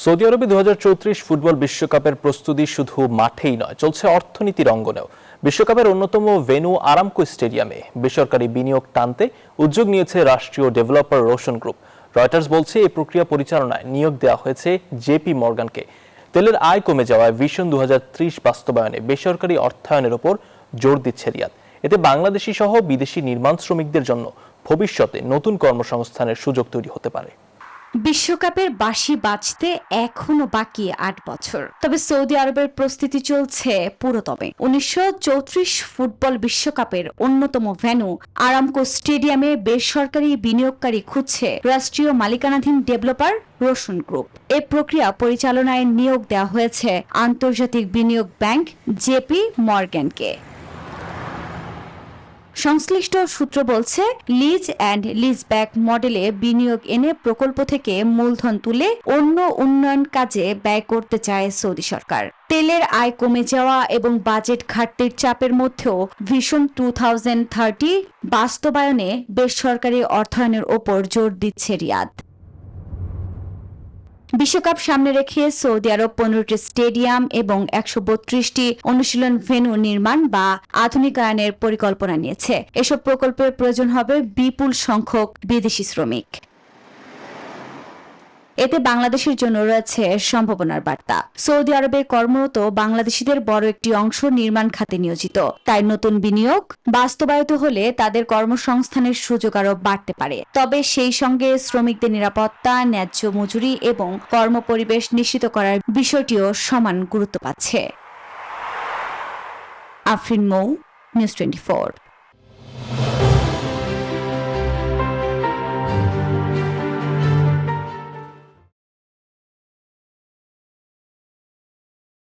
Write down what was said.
Saudi আরবে 2034 football বিশ্বকাপের প্রস্তুতি শুধু মাঠেই নয়, চলছে অর্থনীতির অঙ্গনেও। বিশ্বকাপের অন্যতম ভেন্যু আরামকো স্টেডিয়ামে বেসরকারি বিনিয়োগ টানতে উদ্যোগ নিয়েছে রাষ্ট্রীয় ডেভেলপার রোশন গ্রুপ। রয়টার্স বলছে, এই প্রক্রিয়া পরিচালনায় নিয়োগ দেওয়া হয়েছে জেপি মর্গানকে। তেলের আয় কমে যাওয়ায় ভিশন 2030 বাস্তবায়নে বেসরকারি অর্থায়নের ওপর জোর দিচ্ছে রিয়াদ। এতে বাংলাদেশি সহ বিদেশি নির্মাণ শ্রমিকদের জন্য ভবিষ্যতে নতুন কর্মসংস্থানের সুযোগ তৈরি হতে পারে। বিশ্বকাপের বাঁশি বাজতে এখনো বাকি 8 বছর, তবে সৌদি আরবের প্রস্তুতি চলছে পুরোদমে। 1934 ফুটবল বিশ্বকাপের অন্যতম ভেন্যু আরামকো স্টেডিয়ামে বেসরকারি বিনিয়োগকারী খুঁজছে রাষ্ট্রীয় মালিকানাধীন ডেভেলপার রোশন গ্রুপ। এ প্রক্রিয়া পরিচালনায় নিয়োগ দেওয়া হয়েছে আন্তর্জাতিক বিনিয়োগ ব্যাংক জেপি মর্গ্যানকে। সংশ্লিষ্ট সূত্র বলছে, লিজ অ্যান্ড লিজব্যাক মডেলে বিনিয়োগ এনে প্রকল্প থেকে মূলধন তুলে অন্য উন্নয়ন কাজে ব্যয় করতে চায় সৌদি সরকার। তেলের আয় কমে যাওয়া এবং বাজেট ঘাটতির চাপের মধ্যেও ভিশন 2030 বাস্তবায়নে বেসরকারি অর্থায়নের ওপর জোর দিচ্ছে রিয়াদ। বিশ্বকাপ সামনে রেখে সৌদি আরব 15টি স্টেডিয়াম এবং 132টি অনুশীলন ভেন্যু নির্মাণ বা আধুনিকায়নের পরিকল্পনা নিয়েছে। এসব প্রকল্পের প্রয়োজন হবে বিপুল সংখ্যক বিদেশি শ্রমিক। এতে বাংলাদেশের জন্য রয়েছে সম্ভাবনার বার্তা। সৌদি আরবে কর্মরত বাংলাদেশিদের বড় একটি অংশ নির্মাণ খাতে নিয়োজিত। তাই নতুন বিনিয়োগ বাস্তবায়িত হলে তাদের কর্মসংস্থানের সুযোগ আরও বাড়তে পারে। তবে সেই সঙ্গে শ্রমিকদের নিরাপত্তা, ন্যায্য মজুরি এবং কর্মপরিবেশ নিশ্চিত করার বিষয়টিও সমান গুরুত্ব পাচ্ছে। আফরিন মৌ, নিউজ 24।